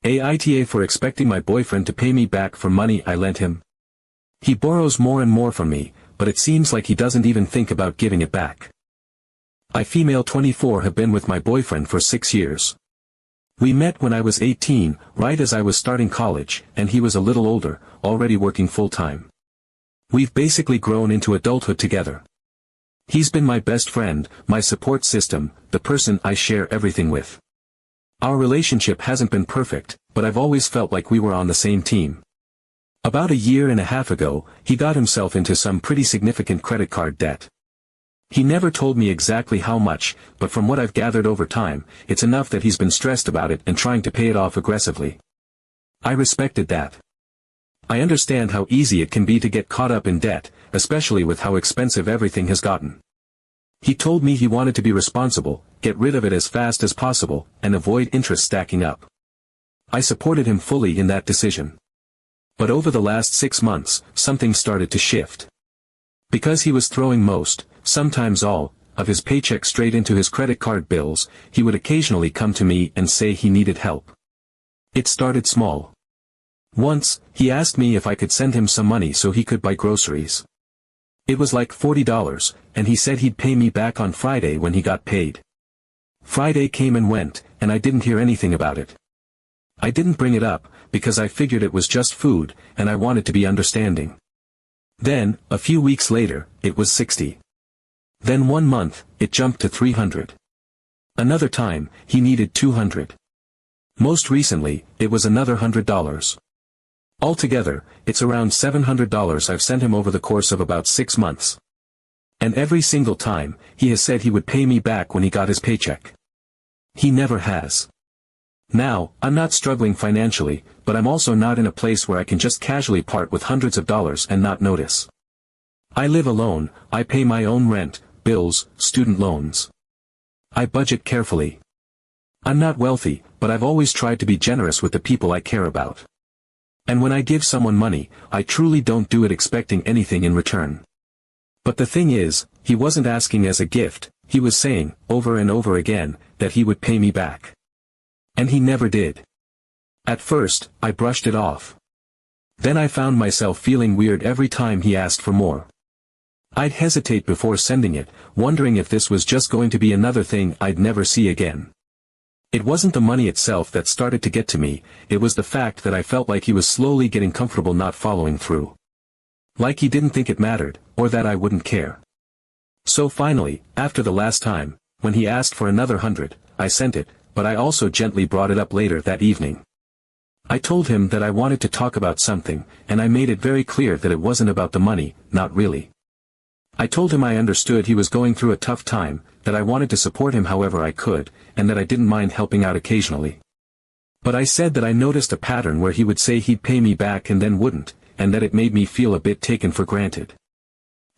AITA for expecting my boyfriend to pay me back for money I lent him. He borrows more and more from me, but it seems like he doesn't even think about giving it back. I female 24 have been with my boyfriend for 6 years. We met when I was 18, right as I was starting college, and he was a little older, already working full-time. We've basically grown into adulthood together. He's been my best friend, my support system, the person I share everything with. Our relationship hasn't been perfect, but I've always felt like we were on the same team. About a year and a half ago, he got himself into some pretty significant credit card debt. He never told me exactly how much, but from what I've gathered over time, it's enough that he's been stressed about it and trying to pay it off aggressively. I respected that. I understand how easy it can be to get caught up in debt, especially with how expensive everything has gotten. He told me he wanted to be responsible, get rid of it as fast as possible, and avoid interest stacking up. I supported him fully in that decision. But over the last 6 months, something started to shift. Because he was throwing most, sometimes all, of his paycheck straight into his credit card bills, he would occasionally come to me and say he needed help. It started small. Once, he asked me if I could send him some money so he could buy groceries. It was like $40, and he said he'd pay me back on Friday when he got paid. Friday came and went, and I didn't hear anything about it. I didn't bring it up, because I figured it was just food, and I wanted to be understanding. Then, a few weeks later, it was $60. Then 1 month, it jumped to $300. Another time, he needed $200. Most recently, it was another $100. Altogether, it's around $700 I've sent him over the course of about 6 months. And every single time, he has said he would pay me back when he got his paycheck. He never has. Now, I'm not struggling financially, but I'm also not in a place where I can just casually part with hundreds of dollars and not notice. I live alone, I pay my own rent, bills, student loans. I budget carefully. I'm not wealthy, but I've always tried to be generous with the people I care about. And when I give someone money, I truly don't do it expecting anything in return. But the thing is, he wasn't asking as a gift, he was saying, over and over again, that he would pay me back. And he never did. At first, I brushed it off. Then I found myself feeling weird every time he asked for more. I'd hesitate before sending it, wondering if this was just going to be another thing I'd never see again. It wasn't the money itself that started to get to me, it was the fact that I felt like he was slowly getting comfortable not following through. Like he didn't think it mattered, or that I wouldn't care. So finally, after the last time, when he asked for another $100, I sent it, but I also gently brought it up later that evening. I told him that I wanted to talk about something, and I made it very clear that it wasn't about the money, not really. I told him I understood he was going through a tough time, that I wanted to support him however I could, and that I didn't mind helping out occasionally. But I said that I noticed a pattern where he would say he'd pay me back and then wouldn't, and that it made me feel a bit taken for granted.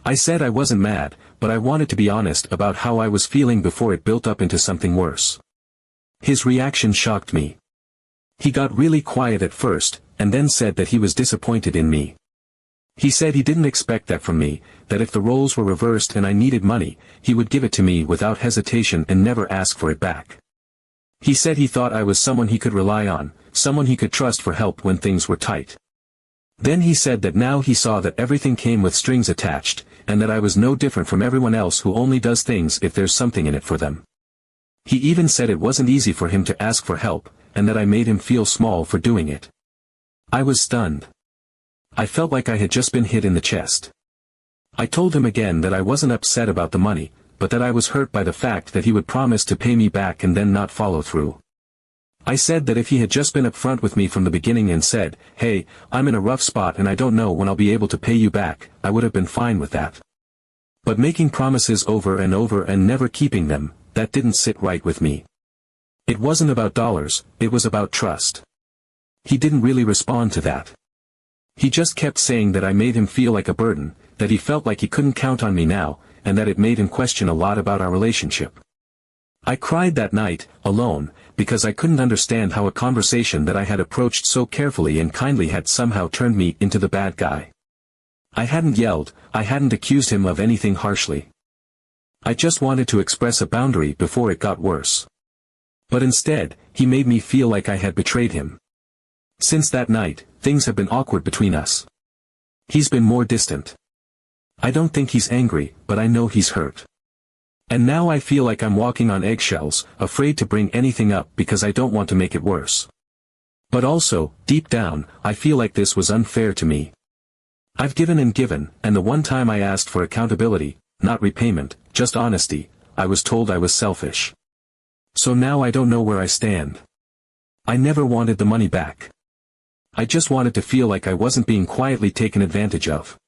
I said I wasn't mad, but I wanted to be honest about how I was feeling before it built up into something worse. His reaction shocked me. He got really quiet at first, and then said that he was disappointed in me. He said he didn't expect that from me, that if the roles were reversed and I needed money, he would give it to me without hesitation and never ask for it back. He said he thought I was someone he could rely on, someone he could trust for help when things were tight. Then he said that now he saw that everything came with strings attached, and that I was no different from everyone else who only does things if there's something in it for them. He even said it wasn't easy for him to ask for help, and that I made him feel small for doing it. I was stunned. I felt like I had just been hit in the chest. I told him again that I wasn't upset about the money, but that I was hurt by the fact that he would promise to pay me back and then not follow through. I said that if he had just been upfront with me from the beginning and said, "Hey, I'm in a rough spot and I don't know when I'll be able to pay you back," I would have been fine with that. But making promises over and never keeping them, that didn't sit right with me. It wasn't about dollars, it was about trust. He didn't really respond to that. He just kept saying that I made him feel like a burden, that he felt like he couldn't count on me now, and that it made him question a lot about our relationship. I cried that night, alone, because I couldn't understand how a conversation that I had approached so carefully and kindly had somehow turned me into the bad guy. I hadn't yelled, I hadn't accused him of anything harshly. I just wanted to express a boundary before it got worse. But instead, he made me feel like I had betrayed him. Since that night, things have been awkward between us. He's been more distant. I don't think he's angry, but I know he's hurt. And now I feel like I'm walking on eggshells, afraid to bring anything up because I don't want to make it worse. But also, deep down, I feel like this was unfair to me. I've given, and the one time I asked for accountability, not repayment, just honesty, I was told I was selfish. So now I don't know where I stand. I never wanted the money back. I just wanted to feel like I wasn't being quietly taken advantage of.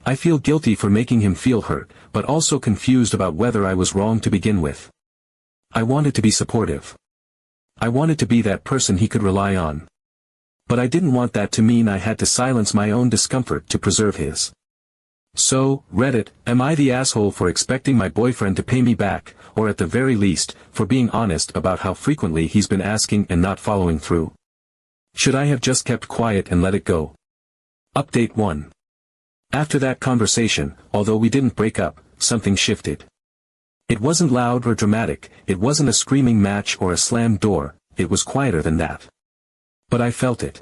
I feel guilty for making him feel hurt, but also confused about whether I was wrong to begin with. I wanted to be supportive. I wanted to be that person he could rely on. But I didn't want that to mean I had to silence my own discomfort to preserve his. So, Reddit, am I the asshole for expecting my boyfriend to pay me back, or at the very least, for being honest about how frequently he's been asking and not following through? Should I have just kept quiet and let it go? Update 1. After that conversation, although we didn't break up, something shifted. It wasn't loud or dramatic, it wasn't a screaming match or a slammed door, it was quieter than that. But I felt it.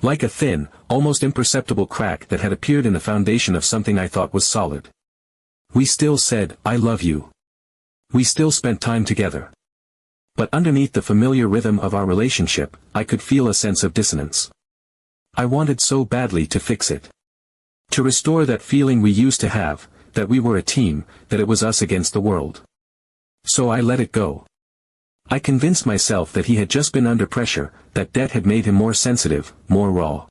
Like a thin, almost imperceptible crack that had appeared in the foundation of something I thought was solid. We still said, "I love you." We still spent time together. But underneath the familiar rhythm of our relationship, I could feel a sense of dissonance. I wanted so badly to fix it. To restore that feeling we used to have, that we were a team, that it was us against the world. So I let it go. I convinced myself that he had just been under pressure, that debt had made him more sensitive, more raw.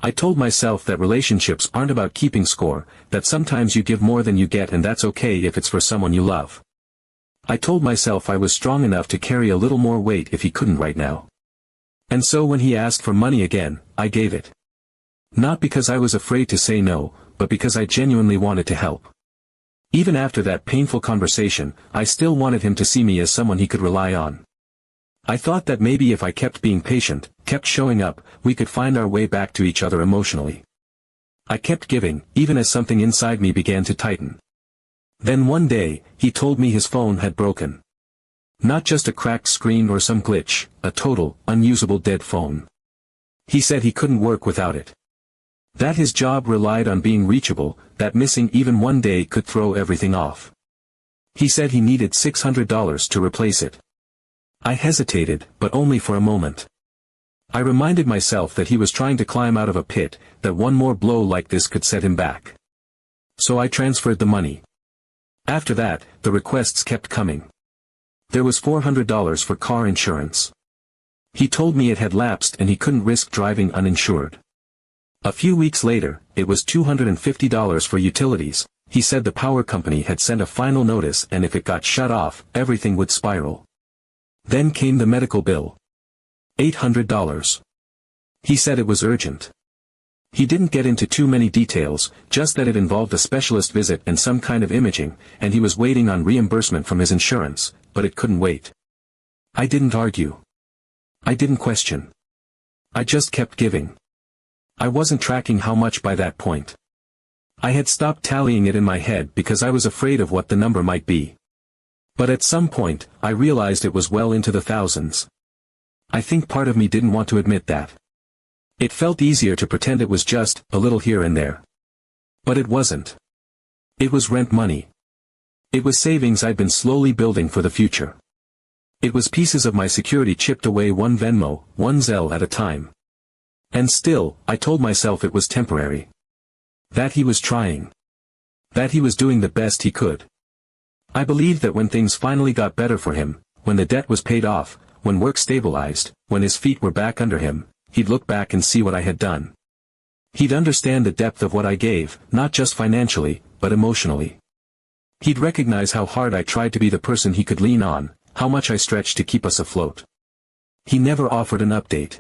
I told myself that relationships aren't about keeping score, that sometimes you give more than you get and that's okay if it's for someone you love. I told myself I was strong enough to carry a little more weight if he couldn't right now. And so when he asked for money again, I gave it. Not because I was afraid to say no, but because I genuinely wanted to help. Even after that painful conversation, I still wanted him to see me as someone he could rely on. I thought that maybe if I kept being patient, kept showing up, we could find our way back to each other emotionally. I kept giving, even as something inside me began to tighten. Then one day, he told me his phone had broken. Not just a cracked screen or some glitch, a total, unusable dead phone. He said he couldn't work without it. That his job relied on being reachable, that missing even one day could throw everything off. He said he needed $600 to replace it. I hesitated, but only for a moment. I reminded myself that he was trying to climb out of a pit, that one more blow like this could set him back. So I transferred the money. After that, the requests kept coming. There was $400 for car insurance. He told me it had lapsed and he couldn't risk driving uninsured. A few weeks later, it was $250 for utilities. He said the power company had sent a final notice and if it got shut off, everything would spiral. Then came the medical bill. $800. He said it was urgent. He didn't get into too many details, just that it involved a specialist visit and some kind of imaging, and he was waiting on reimbursement from his insurance, but it couldn't wait. I didn't argue. I didn't question. I just kept giving. I wasn't tracking how much by that point. I had stopped tallying it in my head because I was afraid of what the number might be. But at some point, I realized it was well into the thousands. I think part of me didn't want to admit that. It felt easier to pretend it was just a little here and there. But it wasn't. It was rent money. It was savings I'd been slowly building for the future. It was pieces of my security chipped away one Venmo, one Zelle at a time. And still, I told myself it was temporary. That he was trying. That he was doing the best he could. I believed that when things finally got better for him, when the debt was paid off, when work stabilized, when his feet were back under him, he'd look back and see what I had done. He'd understand the depth of what I gave, not just financially, but emotionally. He'd recognize how hard I tried to be the person he could lean on, how much I stretched to keep us afloat. He never offered an update.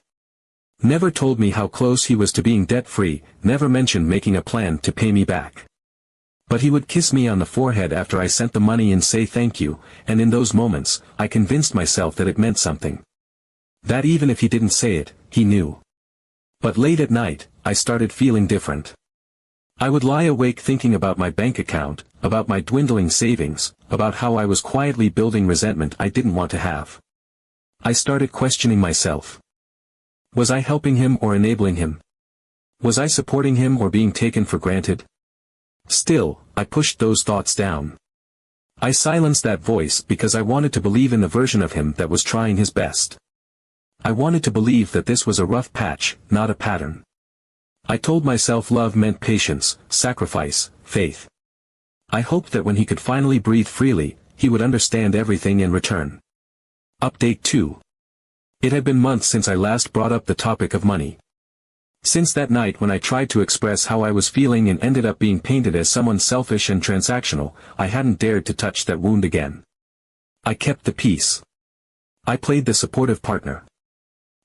Never told me how close he was to being debt-free, never mentioned making a plan to pay me back. But he would kiss me on the forehead after I sent the money and say thank you, and in those moments, I convinced myself that it meant something. That even if he didn't say it, he knew. But late at night, I started feeling different. I would lie awake thinking about my bank account, about my dwindling savings, about how I was quietly building resentment I didn't want to have. I started questioning myself. Was I helping him or enabling him? Was I supporting him or being taken for granted? Still, I pushed those thoughts down. I silenced that voice because I wanted to believe in the version of him that was trying his best. I wanted to believe that this was a rough patch, not a pattern. I told myself love meant patience, sacrifice, faith. I hoped that when he could finally breathe freely, he would understand everything in return. Update 2. It had been months since I last brought up the topic of money. Since that night when I tried to express how I was feeling and ended up being painted as someone selfish and transactional, I hadn't dared to touch that wound again. I kept the peace. I played the supportive partner.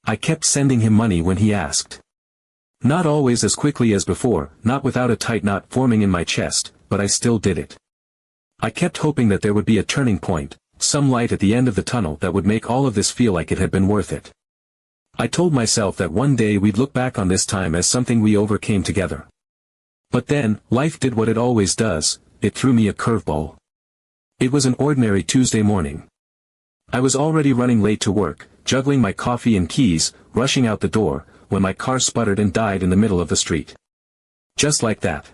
I kept sending him money when he asked. Not always as quickly as before, not without a tight knot forming in my chest, but I still did it. I kept hoping that there would be a turning point, some light at the end of the tunnel that would make all of this feel like it had been worth it. I told myself that one day we'd look back on this time as something we overcame together. But then, life did what it always does, it threw me a curveball. It was an ordinary Tuesday morning. I was already running late to work, juggling my coffee and keys, rushing out the door, when my car sputtered and died in the middle of the street. Just like that.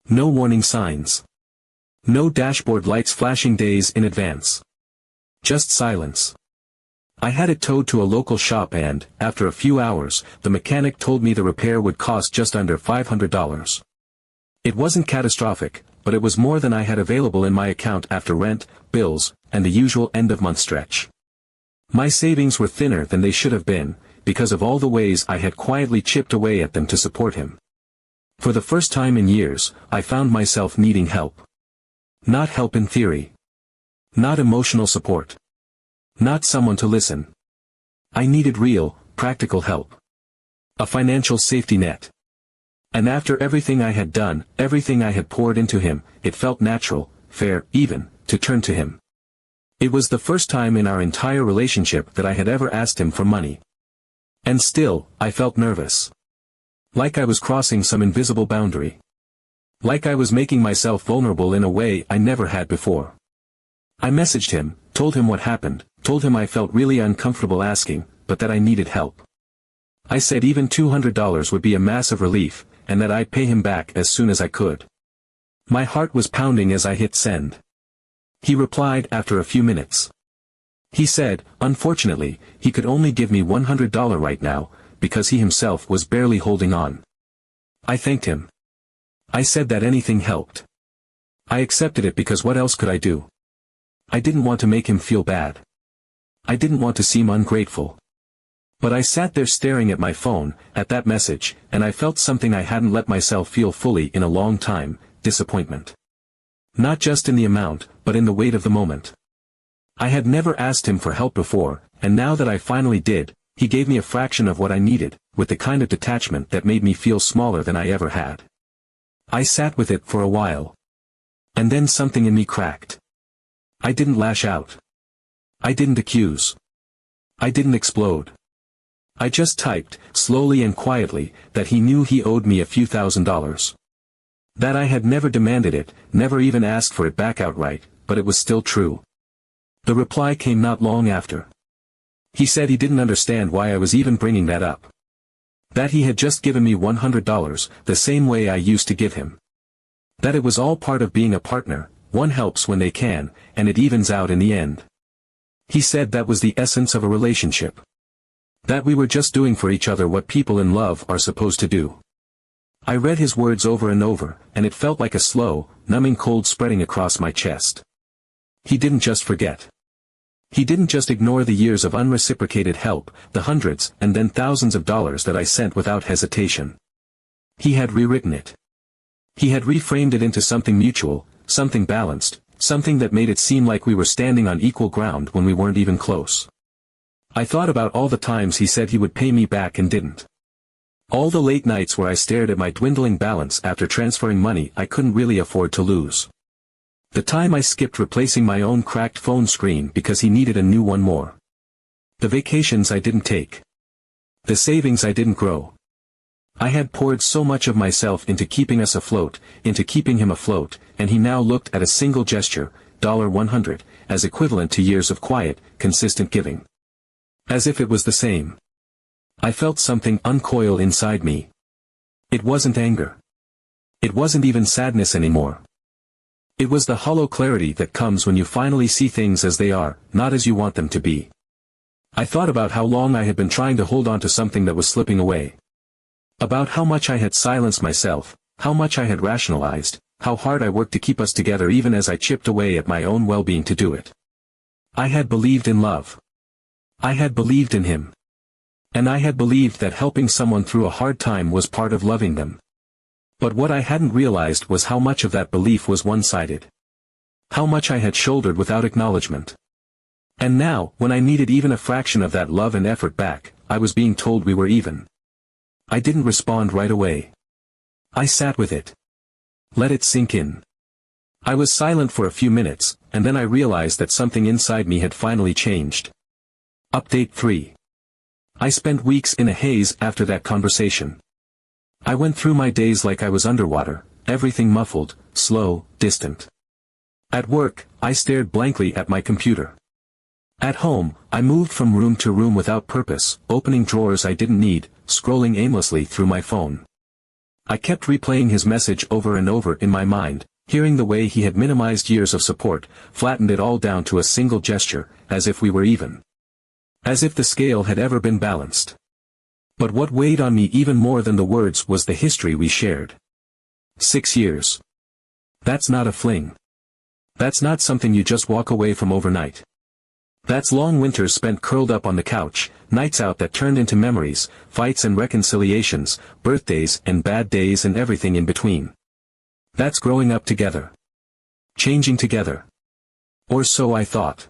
No warning signs. No dashboard lights flashing days in advance. Just silence. I had it towed to a local shop and, after a few hours, the mechanic told me the repair would cost just under $500. It wasn't catastrophic, but it was more than I had available in my account after rent, bills, and the usual end-of-month stretch. My savings were thinner than they should have been, because of all the ways I had quietly chipped away at them to support him. For the first time in years, I found myself needing help. Not help in theory. Not emotional support. Not someone to listen. I needed real, practical help. A financial safety net. And after everything I had done, everything I had poured into him, it felt natural, fair, even, to turn to him. It was the first time in our entire relationship that I had ever asked him for money. And still, I felt nervous. Like I was crossing some invisible boundary. Like I was making myself vulnerable in a way I never had before. I messaged him, told him what happened, told him I felt really uncomfortable asking, but that I needed help. I said even $200 would be a massive relief, and that I'd pay him back as soon as I could. My heart was pounding as I hit send. He replied after a few minutes. He said, unfortunately, he could only give me $100 right now, because he himself was barely holding on. I thanked him. I said that anything helped. I accepted it because what else could I do? I didn't want to make him feel bad. I didn't want to seem ungrateful. But I sat there staring at my phone, at that message, and I felt something I hadn't let myself feel fully in a long time, disappointment. Not just in the amount, but in the weight of the moment. I had never asked him for help before, and now that I finally did, he gave me a fraction of what I needed, with the kind of detachment that made me feel smaller than I ever had. I sat with it for a while. And then something in me cracked. I didn't lash out. I didn't accuse. I didn't explode. I just typed, slowly and quietly, that he knew he owed me a few $1,000s. That I had never demanded it, never even asked for it back outright, but it was still true. The reply came not long after. He said he didn't understand why I was even bringing that up. That he had just given me $100, the same way I used to give him. That it was all part of being a partner, one helps when they can, and it evens out in the end. He said that was the essence of a relationship. That we were just doing for each other what people in love are supposed to do. I read his words over and over, and it felt like a slow, numbing cold spreading across my chest. He didn't just forget. He didn't just ignore the years of unreciprocated help, the hundreds and then thousands of dollars that I sent without hesitation. He had rewritten it. He had reframed it into something mutual, something balanced, something that made it seem like we were standing on equal ground when we weren't even close. I thought about all the times he said he would pay me back and didn't. All the late nights where I stared at my dwindling balance after transferring money I couldn't really afford to lose. The time I skipped replacing my own cracked phone screen because he needed a new one more. The vacations I didn't take. The savings I didn't grow. I had poured so much of myself into keeping us afloat, into keeping him afloat, and he now looked at a single gesture, $100, as equivalent to years of quiet, consistent giving. As if it was the same. I felt something uncoil inside me. It wasn't anger. It wasn't even sadness anymore. It was the hollow clarity that comes when you finally see things as they are, not as you want them to be. I thought about how long I had been trying to hold on to something that was slipping away. About how much I had silenced myself, how much I had rationalized, how hard I worked to keep us together even as I chipped away at my own well-being to do it. I had believed in love. I had believed in him. And I had believed that helping someone through a hard time was part of loving them. But what I hadn't realized was how much of that belief was one-sided. How much I had shouldered without acknowledgement. And now, when I needed even a fraction of that love and effort back, I was being told we were even. I didn't respond right away. I sat with it. Let it sink in. I was silent for a few minutes, and then I realized that something inside me had finally changed. Update 3. I spent weeks in a haze after that conversation. I went through my days like I was underwater, everything muffled, slow, distant. At work, I stared blankly at my computer. At home, I moved from room to room without purpose, opening drawers I didn't need, scrolling aimlessly through my phone. I kept replaying his message over and over in my mind, hearing the way he had minimized years of support, flattened it all down to a single gesture, as if we were even. As if the scale had ever been balanced. But what weighed on me even more than the words was the history we shared. 6 years. That's not a fling. That's not something you just walk away from overnight. That's long winters spent curled up on the couch, nights out that turned into memories, fights and reconciliations, birthdays and bad days and everything in between. That's growing up together. Changing together. Or so I thought.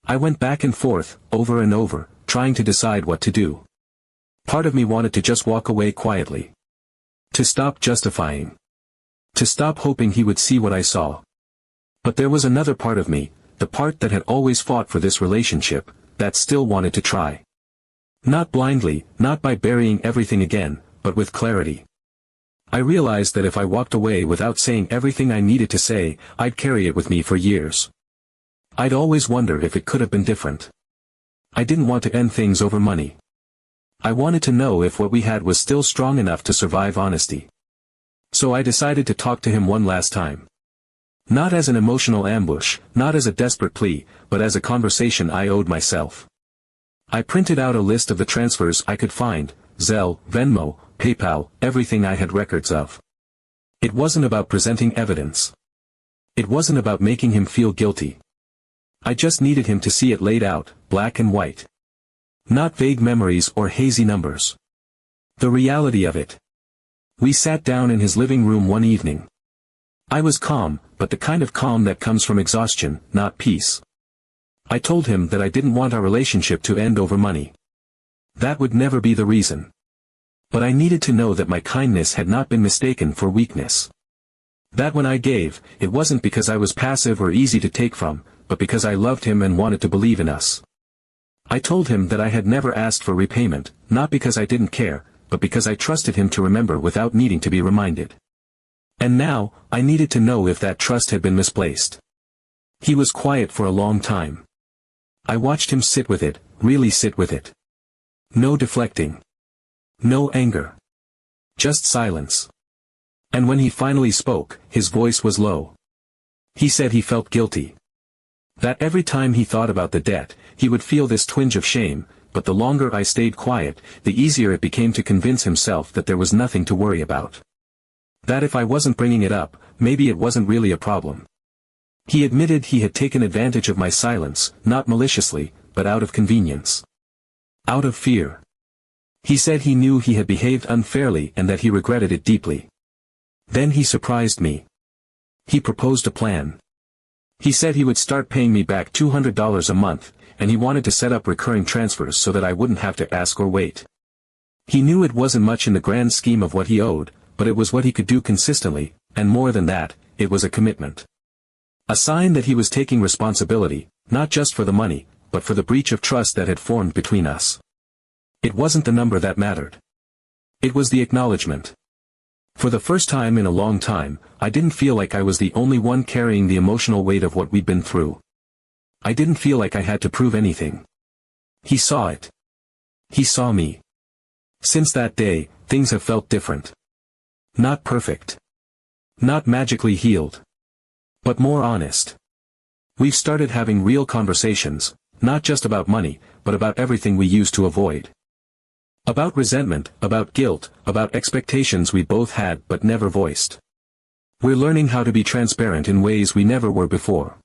I went back and forth, over and over, trying to decide what to do. Part of me wanted to just walk away quietly. To stop justifying. To stop hoping he would see what I saw. But there was another part of me, the part that had always fought for this relationship, that still wanted to try. Not blindly, not by burying everything again, but with clarity. I realized that if I walked away without saying everything I needed to say, I'd carry it with me for years. I'd always wonder if it could have been different. I didn't want to end things over money. I wanted to know if what we had was still strong enough to survive honesty. So I decided to talk to him one last time. Not as an emotional ambush, not as a desperate plea, but as a conversation I owed myself. I printed out a list of the transfers I could find, Zelle, Venmo, PayPal, everything I had records of. It wasn't about presenting evidence. It wasn't about making him feel guilty. I just needed him to see it laid out, black and white. Not vague memories or hazy numbers. The reality of it. We sat down in his living room one evening. I was calm, but the kind of calm that comes from exhaustion, not peace. I told him that I didn't want our relationship to end over money. That would never be the reason. But I needed to know that my kindness had not been mistaken for weakness. That when I gave, it wasn't because I was passive or easy to take from, but because I loved him and wanted to believe in us. I told him that I had never asked for repayment, not because I didn't care, but because I trusted him to remember without needing to be reminded. And now, I needed to know if that trust had been misplaced. He was quiet for a long time. I watched him sit with it, really sit with it. No deflecting. No anger. Just silence. And when he finally spoke, his voice was low. He said he felt guilty. That every time he thought about the debt, he would feel this twinge of shame, but the longer I stayed quiet, the easier it became to convince himself that there was nothing to worry about. That if I wasn't bringing it up, maybe it wasn't really a problem. He admitted he had taken advantage of my silence, not maliciously, but out of convenience. Out of fear. He said he knew he had behaved unfairly and that he regretted it deeply. Then he surprised me. He proposed a plan. He said he would start paying me back $200 a month, and he wanted to set up recurring transfers so that I wouldn't have to ask or wait. He knew it wasn't much in the grand scheme of what he owed, but it was what he could do consistently, and more than that, it was a commitment. A sign that he was taking responsibility, not just for the money, but for the breach of trust that had formed between us. It wasn't the number that mattered. It was the acknowledgement. For the first time in a long time, I didn't feel like I was the only one carrying the emotional weight of what we'd been through. I didn't feel like I had to prove anything. He saw it. He saw me. Since that day, things have felt different. Not perfect. Not magically healed. But more honest. We've started having real conversations, not just about money, but about everything we used to avoid. About resentment, about guilt, about expectations we both had but never voiced. We're learning how to be transparent in ways we never were before.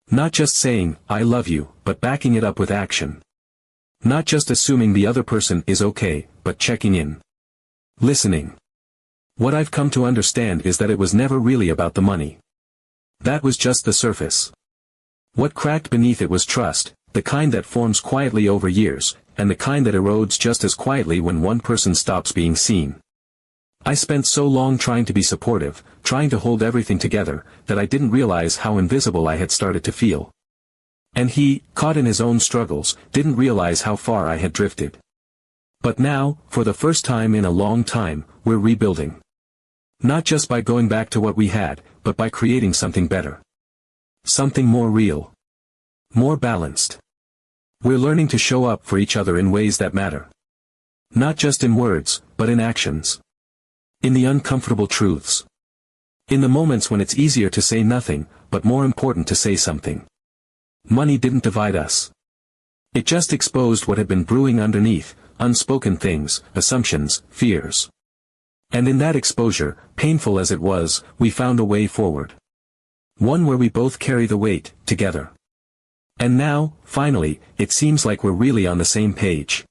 Not just saying, "I love you," but backing it up with action. Not just assuming the other person is okay, but checking in. Listening. What I've come to understand is that it was never really about the money. That was just the surface. What cracked beneath it was trust, the kind that forms quietly over years, and the kind that erodes just as quietly when one person stops being seen. I spent so long trying to be supportive, trying to hold everything together, that I didn't realize how invisible I had started to feel. And he, caught in his own struggles, didn't realize how far I had drifted. But now, for the first time in a long time, we're rebuilding. Not just by going back to what we had, but by creating something better. Something more real. More balanced. We're learning to show up for each other in ways that matter. Not just in words, but in actions. In the uncomfortable truths. In the moments when it's easier to say nothing, but more important to say something. Money didn't divide us. It just exposed what had been brewing underneath, unspoken things, assumptions, fears. And in that exposure, painful as it was, we found a way forward. One where we both carry the weight, together. And now, finally, it seems like we're really on the same page.